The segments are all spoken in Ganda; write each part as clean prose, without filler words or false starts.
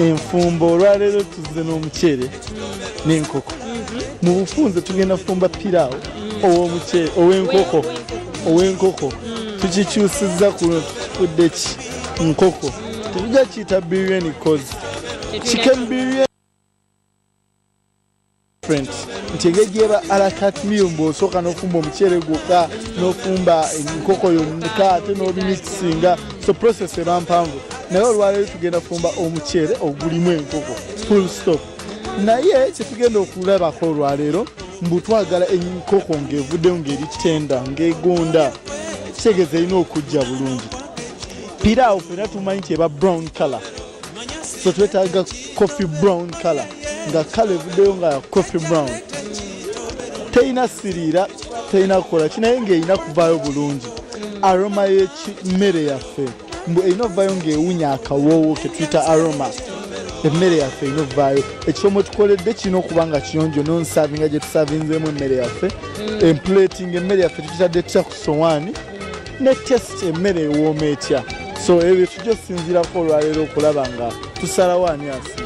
Enfumbo olwaleero tuzze n'omuceere n'enkoko. Mu bufunze tugenda fumba piraawo ow'omuceere ow'enkoko tukikyusizza kuno tufudde ki nkoko tujja kiyita biryani cause chicken biryani different nti engeri gyeba alakat meal bw'osooka n'ofumba omuceere gwokka n'ofumba enkoko yonna ate n'obimixinga so process eba mpanvu naye olwaleero tugenda fumba omuceere ogulimu enkoko full stop naye kyetugenda okulabako olwaleero mbu twagala enkoko ng'evuddeyo ng'eri tenda ng'egonda kitegeeza erina okujja bulungi piraawo fena tumanyi nti eba brown color so twetaaga coffee brown color nga kala evuddeyo nga coffee brown terina siriira terina kukola kinaye ng'erina kuvaayo bulungi aroma y'emmere yaffe mbu erina ovaayo ng'ewunya akawoowo ke tuyita aroma emmere yaffe erina ovaayo ekisomo tukoledde kirina okuba nga kiyonjo nonsavinga gye tusavinzeemu emmere yaffe emplating emmere yaffe tukitadde tutya ku sowaani ne test emmere ewooma etya so ebyo tujja osinziirako olwaleero okulaba nga tusalawo ani asinga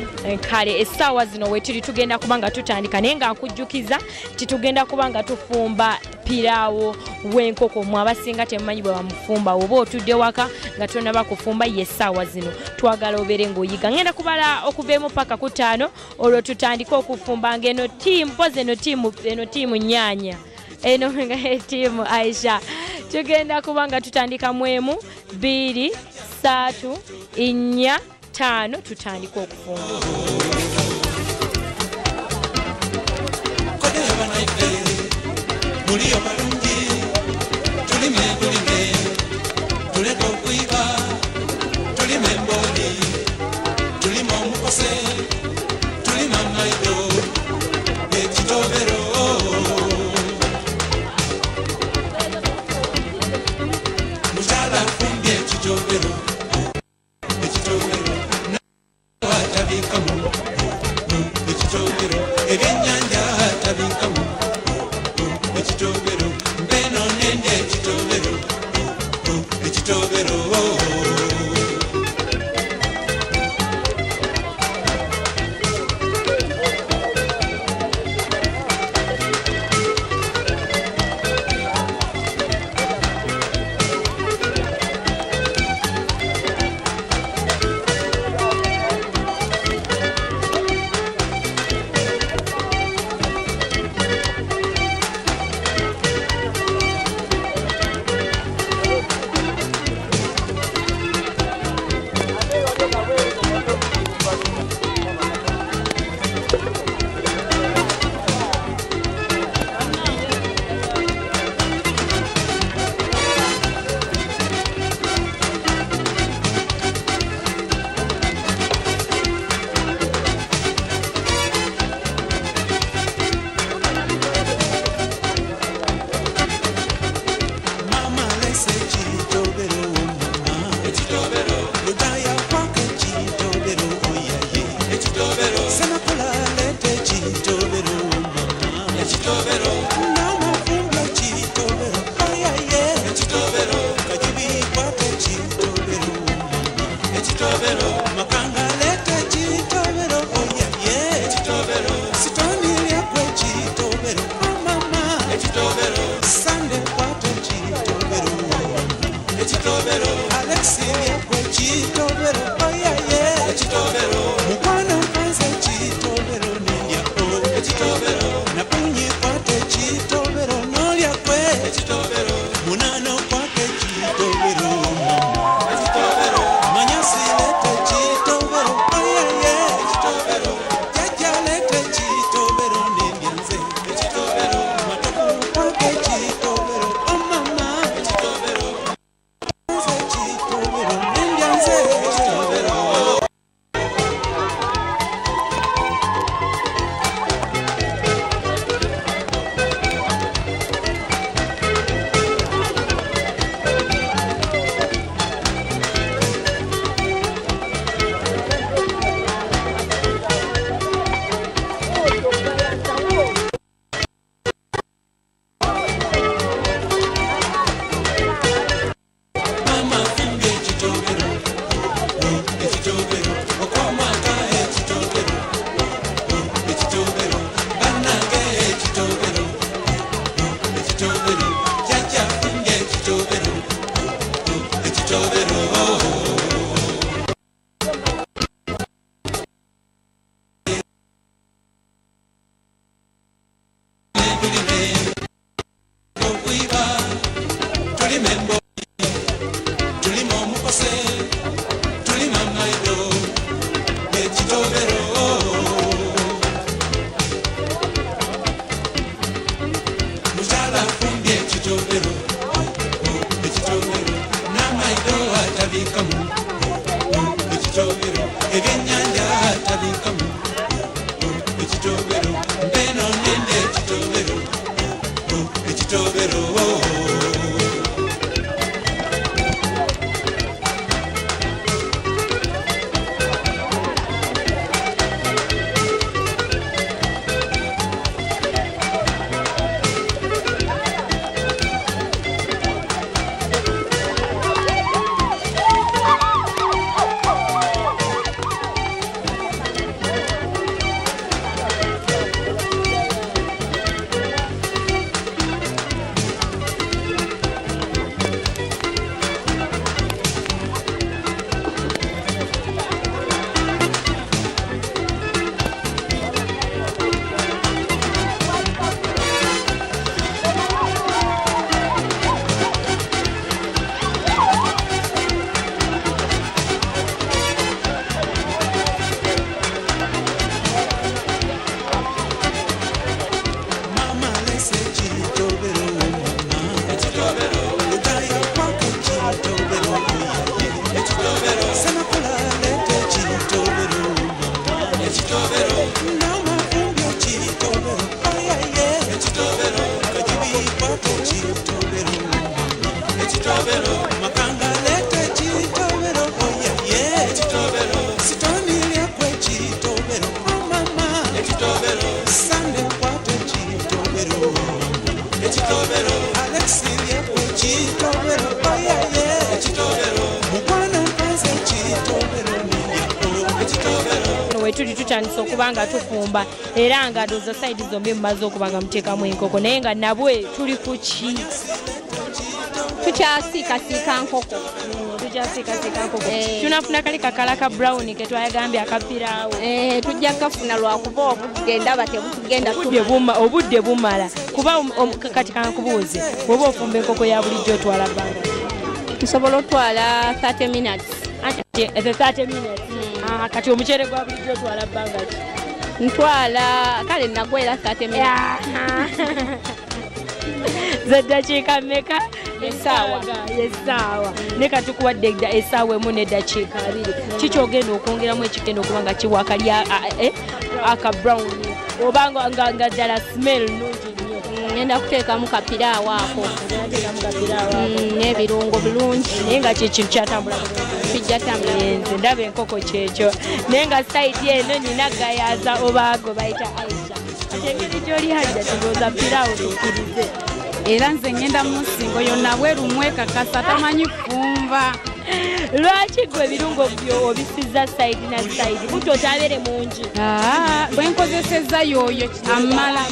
kale essaawa zino wetuli tugenda kuba nga tutandika naye nga nkujjukiza titugenda kuba nga tufumba piraawo w'enkoko mwe abasinga temumanyi bwe bamufumba oba otudde waka nga tonaba kufumba ye essaawa zino twagala obeere ng'oyiga ngenda kubala okuveemu paka ku 5 olwo tutandike okufumba ng'eno tiimu pozi eno tiimu nyaanya eno nga tiimu Aisha tugenda kuba nga tutandika mu 1 2 3 4 5 tutandika okufumba wetuli tutandise okuba nga tufumba era nga dozo side zombi mumaze okuba nga muteekamu enkoko naye nga nabwe tuli ku ki tukyasiikasiika nkoko tunafuna kali kakala ka brown ke twayagambye akapiraawo tujja kafuna lwakuba obudde ndaba tebutugenda obudde bumala kuba kati kankubuuze bwoba ofumba enkoko ya bulijjo otwala bbanga nsobola otwala 30 minutes 30 minutes kati omuceere gwa bulijjo otwala bbanga ki ntwala kale nagwera 30 minutes zeddakiika mmeka essaawa ne katukuwadde essaawa emu n'eddakiika 2 kikyogenda okwongeramu ekigenda okuba nga kiwa akali aka brown oba nga ddala smell nungi nnyo ngenda kuteekamu kapiraawo ako n'ebirungo birungi naye nga kyekintu kyatambula kijja tambula nze ndaba enkoko kyekyo naye nga sayidi eno nina gayaza obaago bayita aisha ate engeri gy'oli hajja tulowooza piraawo tukkirize era nze ngenda mu nsingo yonna bwerumu ekakasa tamanyi kufumba lwaki gwe ebirungo byo obisiza sayidi na sayidi buto otabere mungi bwe nkozesezza yoyo amala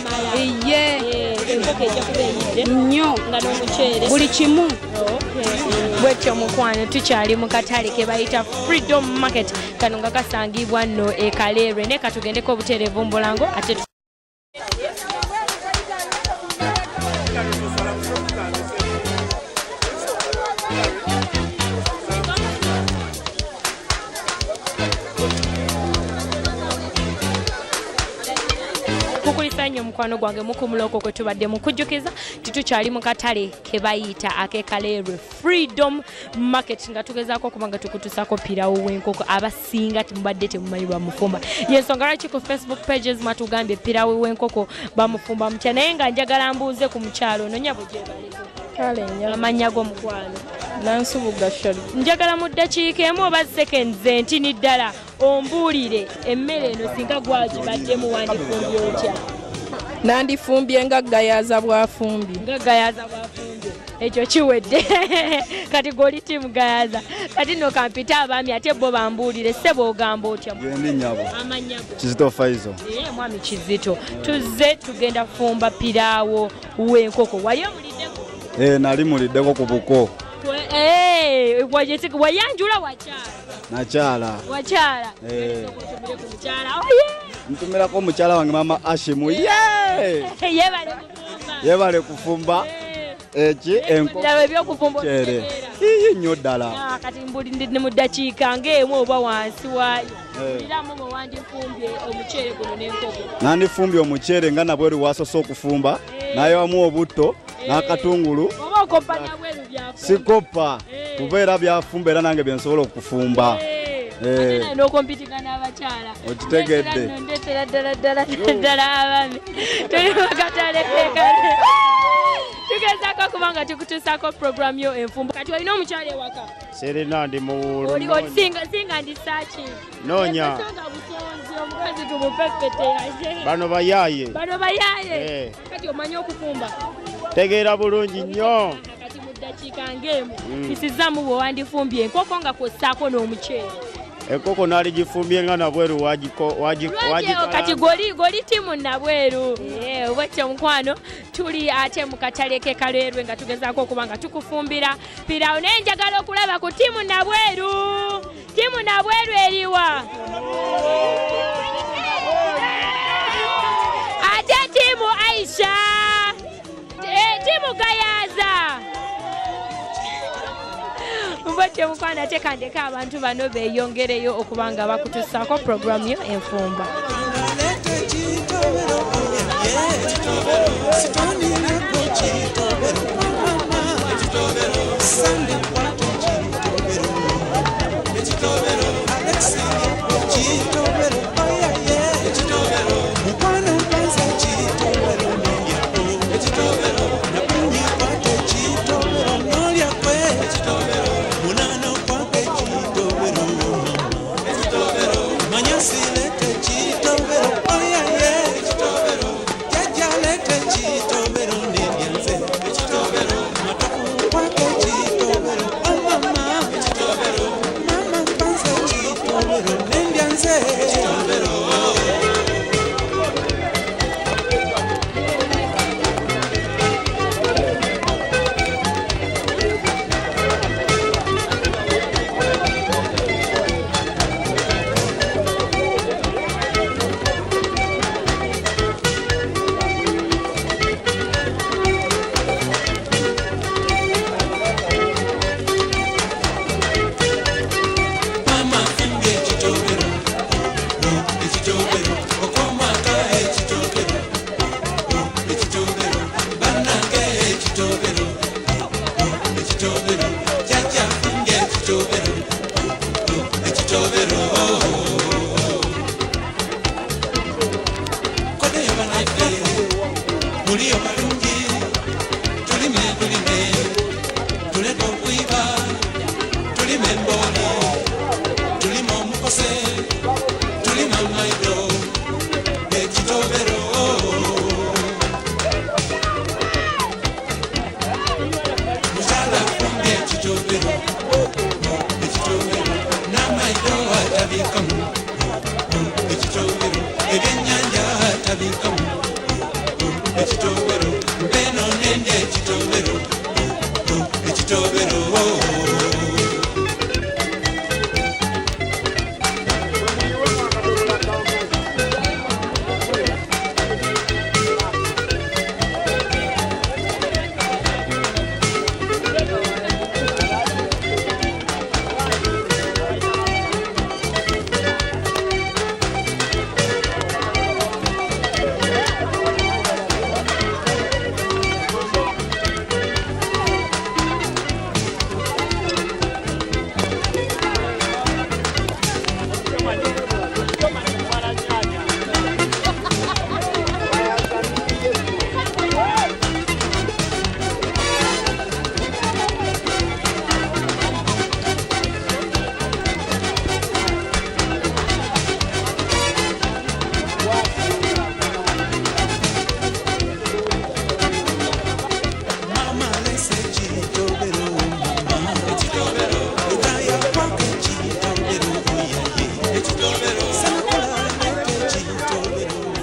eye enkoko ejja kuba eyidde nnyo nga n'omuceere buli kimu bwetyo mukwano tukyali mu katale ke bayita freedom market kano nga kasangibwa nno e Kaleerwe ne katugendeko obutereevu mbulango ate kukulisanya omukwano gwange mukumuloko kwe tubadde mukujjukiza titukyali mu katale ke bayita ake Kaleerwe freedom market nga tugezaako okuba nga tukutusako piraawo w'enkoko abasinga mubadde temumanyi bamufumba yensonga lwaki ku Facebook pages matugambye piraawo w'enkoko bamufumba mutya naye nga njagala mbuuze ku mukyalo ono nyabo gyebaleko amanya g'omukwano Nansubuga Shali njagala mu ddakiika emu oba seconds entini ddala ombuulire emmere eno singa gwagibaddemu wandifumbye otya nandifumbye nga gayaza bwafumbye ekyo kiwedde kati goli timu gayaza kati no kampita abaami ate bo bambuulire sebo ogamba otya gendi nyabo amanyago Kizito Faizo mwami Kizito tuzze tugenda fumba piraawo w'enkoko wayo muliddeko nali muliddeko ku buko wayanjula wakyala ntumirako mukyala wange mama Ashimu yebale kufumba eki enkokere nnyo ddala kati mbulidde mu ddakiika ng'emu oba wansi waayo iramu mwe wandifumbye omuceere guno n'enkoko nandifumbye omuceere nga nabweru wasoose okufumba nayowamu obutto n'akatungulu oba okoppanya bweru byafumba sikoppa kuba era byafumba era nange byensobola okufumba n'okompitigana abakyala okitegedde ndetera ddala abaami tuli mukatale tugezaako okuba nga tukutuusaako programu yo enfumbo kati olina omukyala ewaka serena ndi muwulu singa ndi saaki noonya busonzi omukazi tumupepete bano bayaaye kati omanyi okufumba tegeera bulungi nnyo kati mu ddakiika ng'emu kisizzamu bwe wandifumbye enkoko nga kwossaako n'omuceere enkoko naligifumbye nga nabweru kati goli timu nabweru bwekyo mukwano tuli ate mu katale ke Kaleerwe nga tugezaako okuba nga tukufumbira piraawo naye njagala okulaba ku timu nabweru eriwa ate timu Aisha timu Gayaza mbwetyo mukwano ate kandeka abantu bano beeyongereyo okuba nga bakutuusaako programu yo enfumba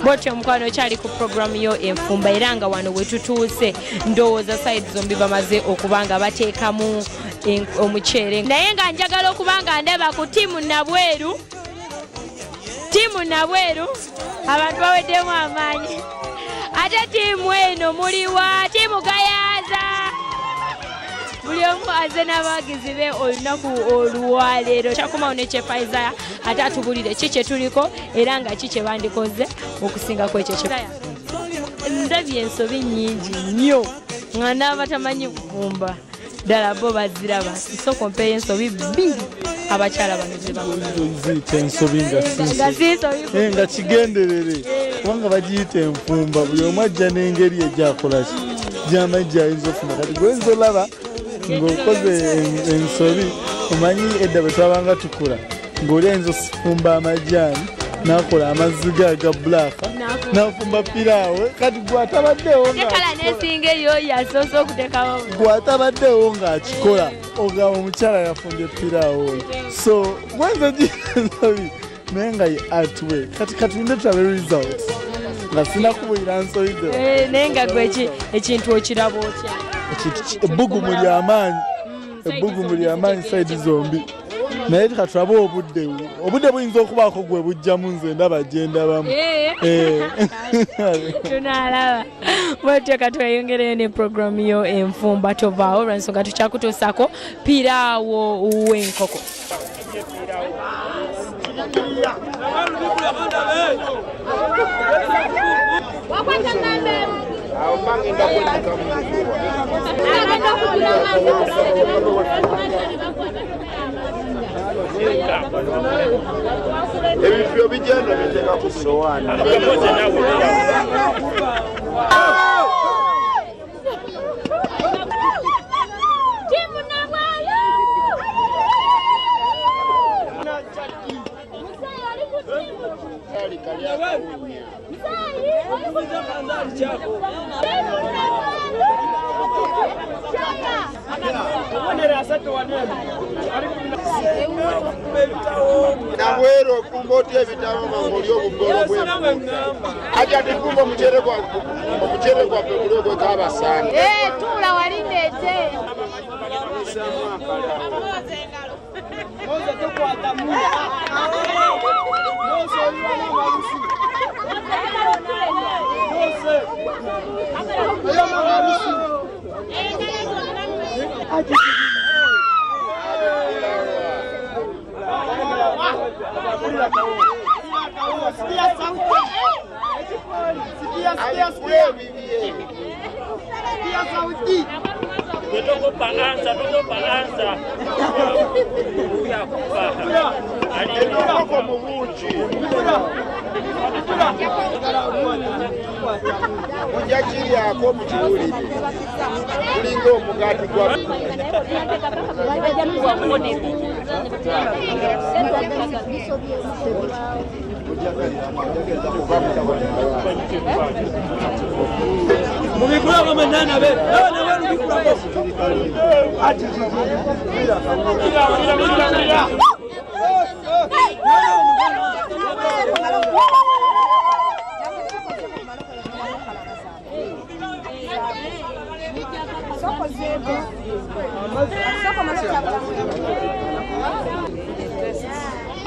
Bwotyo mukwano kyali ku programu yo enfumba era nga wano wetutuuse ndowooza side zombi bamaze okubanga bateekamu omuceere naye nga njagala okubanga ndaba ku tiimu Nabweru abantu baweddemu amaanyi ate tiimu eno muliwa tiimu Gayaza buli omu aze n'abawagizi be olunaku olwaleero kyakomawo ne Kyefaaza ate atubulire ki kye tuliko era nga ki kye bandikoze okusingako ekyo ndabye ensobi nnyingi nnyo nga n'abatamanyi kufumba ddala bo baziraba nsooka ompeeyo ensobi bbiri abakyala bano ziyita ensobi nga kigenderere kubanga bagiyita enfumba buli omu ajja n'engeri egyakolaki gy'amagye ayinza ofuna kati gwenza olaba ng'okoze ensobi omanyi edda bwe twabanga tukula ng'oli ayinza osifumba amajaani n'akola amazzi ge aga bulaka n'afumba piraawo kati gwatabaddewo ng'akikola ogaba omukyala yafumbye piraawo oyo so gwenza giyita ensobi naye nga ye atwe kati katulinde tulabe results nga sinakubulira nsobi naye nga gwe ekintu okiraba otya ebbugumu ly'amaanyi sayidi zombi naye katulabe obudde buyinza okubaako gwe bujjamu nze ndaba gye ndabamu tunalaba bwetyo katweyongereyo ne programu yo enfumba tovaawo lwansonga tukyakutuusako piraawo w'enkoko ebifyo bijjano biteeka ku sowaani Nabweru ofumba otya ebitabo ng'oli obugolo bw'enfumba ati tifumba omuceere gwaffe guli ogwekaabasanga tuula walindeete Mujakiriyako mu kiwulire kulinga omugaati gwa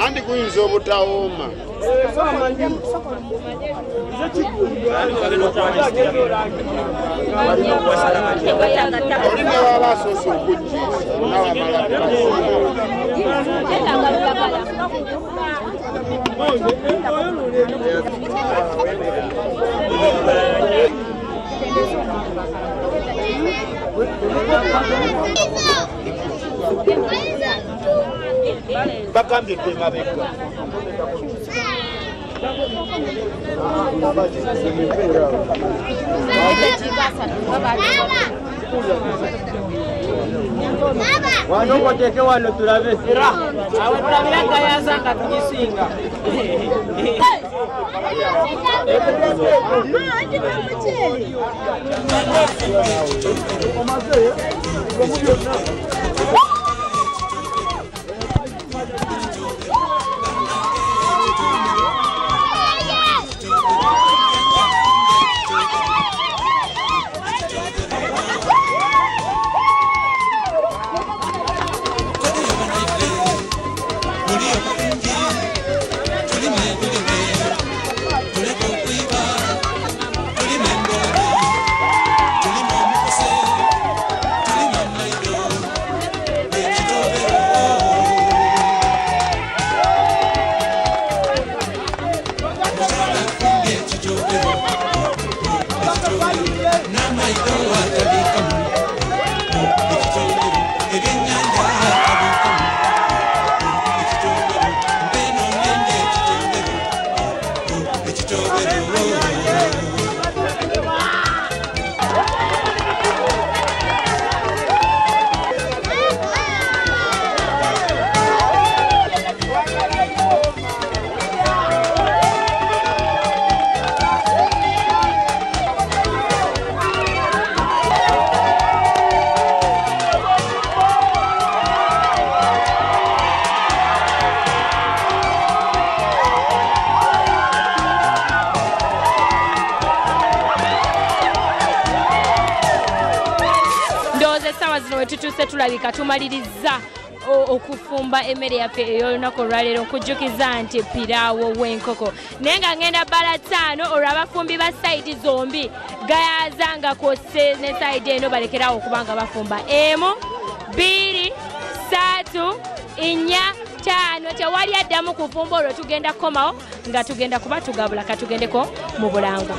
andi kuyinza obutawooma olina waba asoose okujjiisa nawamala bakambye emabega wano koteke wano tulabe awo tulabira gayaza nga tugisinga Tutuse tulabika tumaliriza okufumba emmere yaffe ey'olunaku olwaleero nkujjukiza nti piraawo w'enkoko naye nga ngenda bbala 5 olwo abafumbi ba sayidi zombi gayaza nga kwose ne sayidi eno balekerawo okubanga bafumba 1 2 3 4 5 tewali addamu kufumba olwo tugenda kukomawo nga tugenda kuba tugabula katugendeko mu bulango.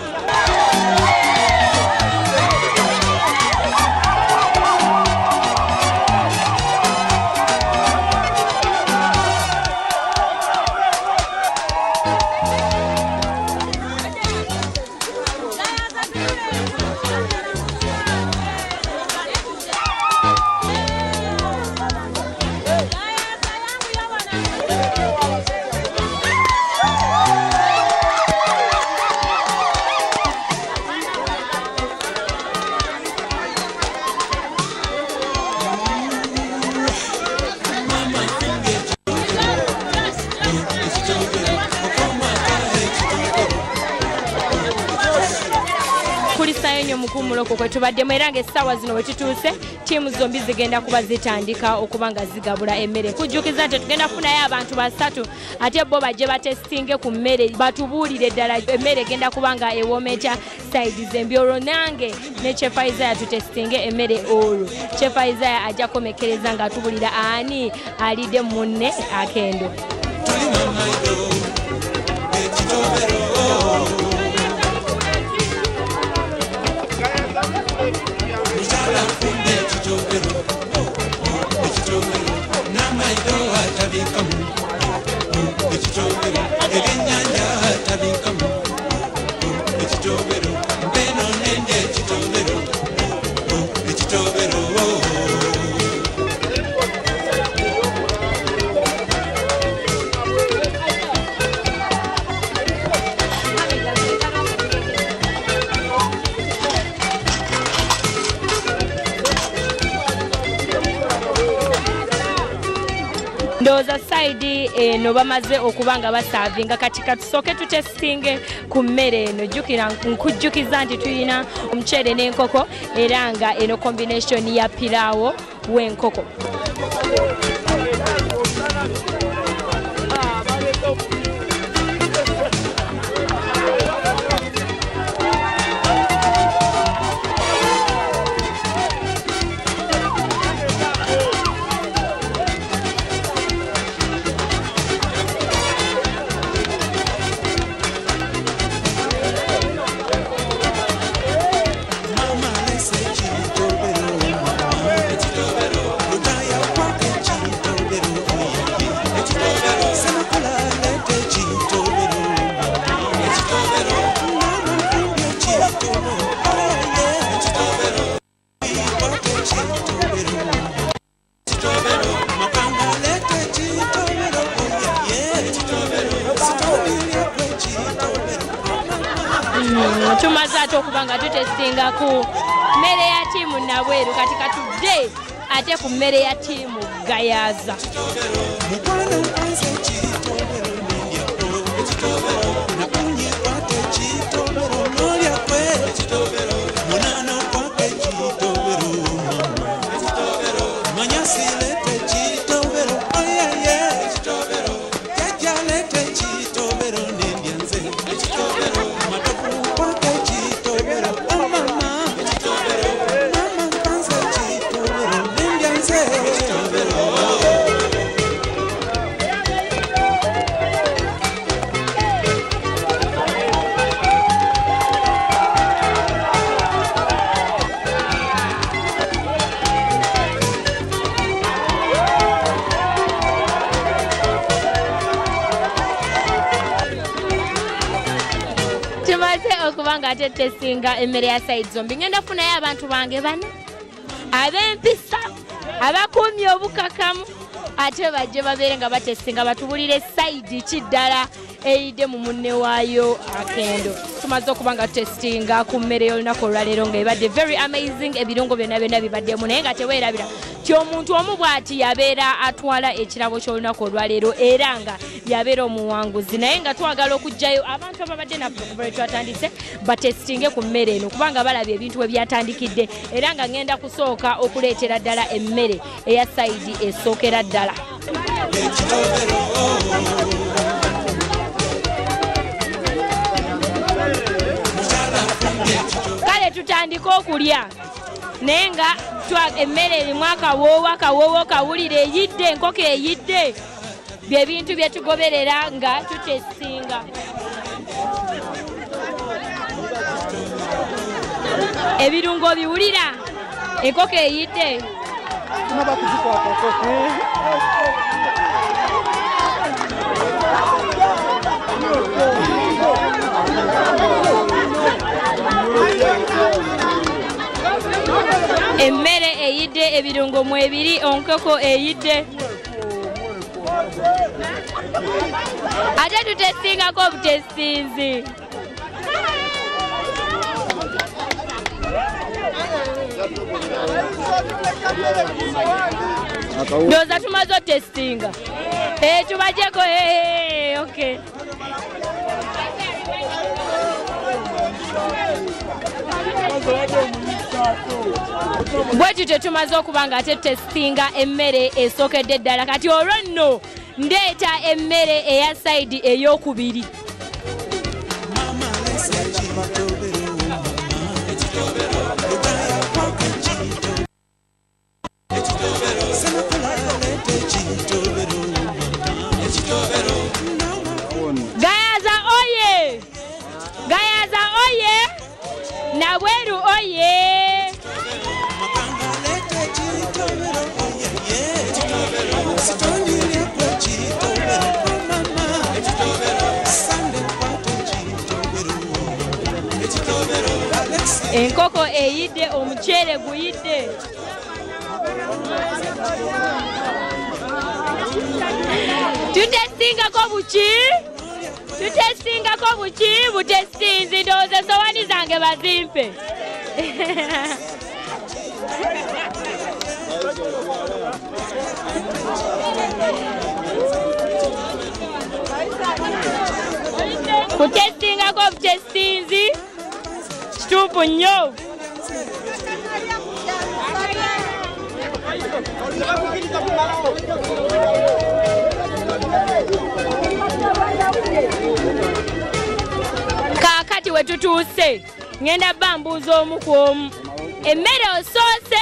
Mukumuloko kwe tubaddemu era ng'essaawa zino we tutuuse ttiimu zombi zigenda kuba zitandika okuba nga zigabula emmere. Kujjukiza nti tugenda kufunayo abantu 3 ate bo bajje batestinge ku mmere batubuulire ddala emmere egenda kuba nga ewoometa sayidi zembi. Olwo nange ne Chef Isaiah tutestinge emmere olwo. Chef Isaiah ajja komekereza ng'atubuulira ani alidde munne akendo. side eno bamaze okubanga basavinga kati katusooke tutestinge ku mmere eno. Jjukira nkujjukiza nti tulina omuceere n'enkoko era nga eno combination ya piraawo w'enkoko. Tumaze ate okuba nga tutestinga ku mmere ya ttiimu Nabweru kati katudde ate ku mmere ya ttiimu Gayaza. Okubanga ate testinga emmere ya side zombi ngenda kufunayo abantu bange bana ab'empisa abakuumye obukakamu ate bajje babeere nga batestinga batubulire side kiddala eyidde mu munne waayo Akendo. Tumaze okuba nga testinga ku mmere y'olunaku olwaleero nga ebadde very amazing, ebirungo byonna byonna bibaddemu naye nga teweerabira ti omuntu omu bw'ati yabeera atwala ekirabo ky'olunaku olwaleero era nga yabeera omuwanguzi, naye nga twagala okujjayo abantu ababadde naffe okuva lwe twatandise batestinge ku mmere eno kubanga balabye ebintu we byatandikidde era nga ngenda kusooka okuleetera ddala emmere eya sayidi esookera ddala. Kale tutandike okulya naye nga emmere erimu akawoowo kawulire eyidde enkoko eyidde bye bintu bye tugoberera nga tutestinga. Ebirungo biwulira enkoko eyidde emmere eyidde ebirungo mwebiri enkoko eyidde ate tutestingako obutestinzi. Ndowooza tumaze otestinga tubajeko okay. Bwetyo tetumaze okuba nga tetestinga emmere esookedde ddala kati olwo nno ndeeta emmere eya sayidi ey'okubiri. Gayaza oye! Gayaza oye! Nabweru oye! Enkoko eyidde, omuceere guyidde. Tutestingako buki? Tutestingako buki? Butestinzi ndowooza sowaani zange bazimpe. kutestingako obutestinzi kituufu nnyo. Kaakati we tutuuse ngenda bambuuza omu ku omu, emmere osoose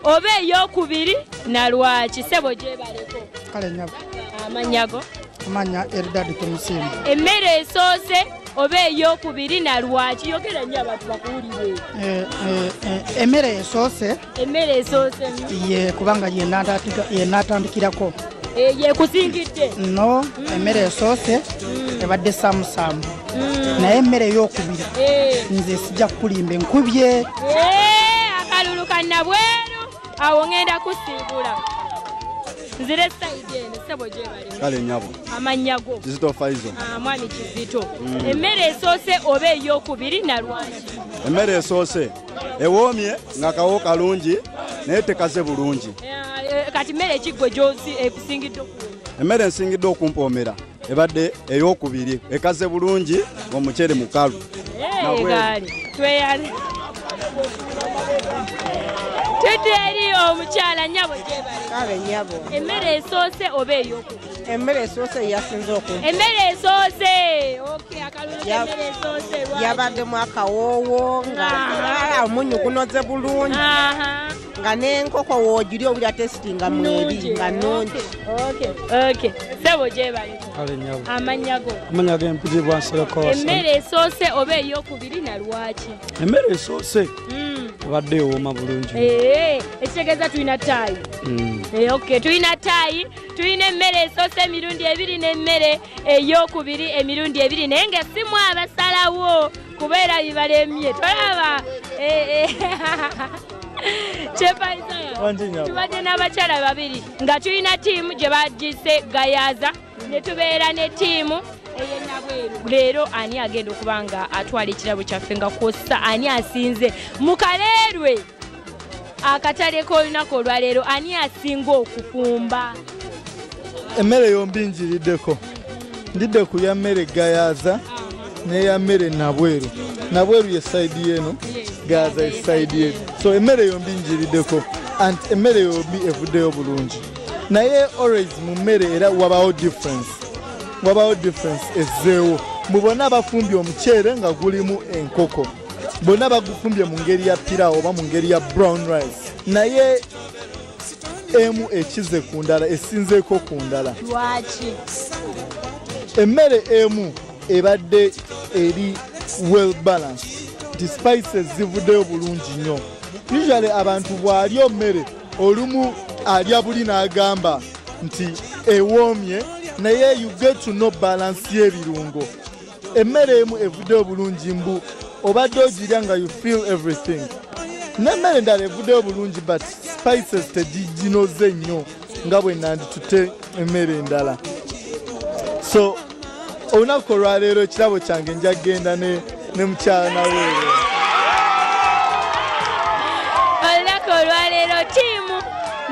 oba ey'okubiri na lwaki? Ssebo gyebaleko. Kale nyabo. Amanyago? Amanya Eldad Tumusimu. Emmere esoose oba ey'okubiri na lwaki? Yogera nnyo abantu bakuwulire. Emmere esoose. Emmere esoose. Ye kubanga yenaatandikirako. Yekusingidde. No, emmere esoose ebadde saamusaamu. Naye emmere ey'okubiri nze sijja kukulimba enkubye. Akalulu kannabweru awo ngenda kusiibula. Nzire sayidi eno ssebo gyebali. Kale nyabo. Amanyago. Kizito Faizo. Mwami Kizito. Emmere esoose oba ey'okubiri na lwaki? Emmere esoose ewoomye nga kawo kalungi naye tekaze bulungi. Kati mmere ekigwe gy'osi ekusingidde okulungi? Emmere ensingidde okumpoomera ebadde ey'okubiri ekaze bulungi omuceere mukalu. Gaali tweyale. Tuteri omukyala nnyabo gyebali. Kale nnyabo. Emmere esoose oba ey'okubiri? Emmere esoose yasinze okumpa. Emmere esoose. Okay, akalulu emmere esoose lwaki? Yabaddemu akawoowo nga omunyu gunoze bulungi. Nga n'enkoko woogiri obulya tesitinga mweri nga nnungi. Okay. Ssebo gyebali. Kale nyabo. Amanyago. Amanyago empitibwa Nsereko. Emmere esoose oba ey'okubiri na lwaki? Emmere esoose ebadde ewooma bulungi. Ekitegeeza tulina ttaayi. Okay, tulina ttaayi, tulina emmere esoose emirundi ebiri n'emmere ey'okubiri emirundi ebiri, naye nga simu abasalawo kubeera bibalemye. Tolaba tubadde n'abakyala babiri nga tulina ttiimu gye bagise Gayaza ne tubeera ne ttiimu ey'Ennabweru. Leero ani agenda okuba nga atwala ekirabo kyaffe nga kwossa ani asinze mu Kaleerwe akatale k'olunaku olwaleero, ani asinga okufumba? Emmere yombi njiriddeko. Ndidde ku ya mmere Gayaza n'eya mmere Nabweru. Nabweru ye sayidi y'eno, Gayaza ye sayidi y'eno. So emmere yombi njiriddeko and emmere yombi evuddeyo bulungi. Naye always mu mmere era wabawo difference ezzeewo. Mu bonna bafumbye omuceere nga gulimu enkoko. Bonna bagufumbye mu ngeri ya piraawo oba mu ngeri ya brown rice. Naye emu ekize ku ndala esinzeeko ku ndala. Lwaki? Emmere emu ebadde eri well balanced. The spices zivuddeyo bulungi nnyo. Usually abantu bw'alya mmere olumu alya buli n'agamba nti ewoomye, naye you get to know balance y'ebirungo. Emmere emu evuddeyo bulungi mbu obadde ogirya nga you feel everything. N'emmere endala evuddeyo bulungi but spices tegiginoze nnyo nga bwe nanditutte emmere endala. So olunaku olwaleero ekirabo kyange nja genda ne mukyala Nabweru. Olunaku olwaleero ttiimu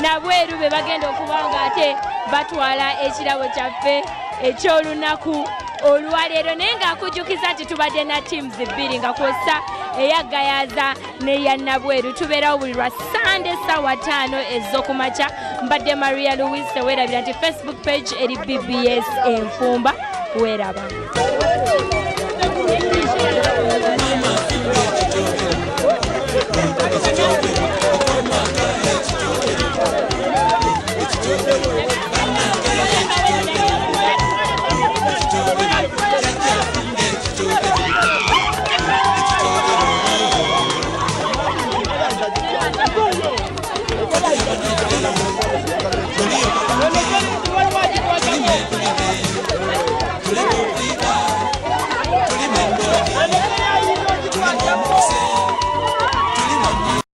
Nabweru be bagenda okuba nga ate batwala ekirabo kyaffe eky'olunaku olwaleero, naye ng'akujjukiza nti tubadde na teams bbiri nga kwossa eya Gayaza n'eya Nabweru. Tubeerawo buli lwa Sunday ssaawa 5 ez'okumakya. Mbadde Maria Louise, weerabira nti Facebook page eri BBS Enfumba. Weeraba.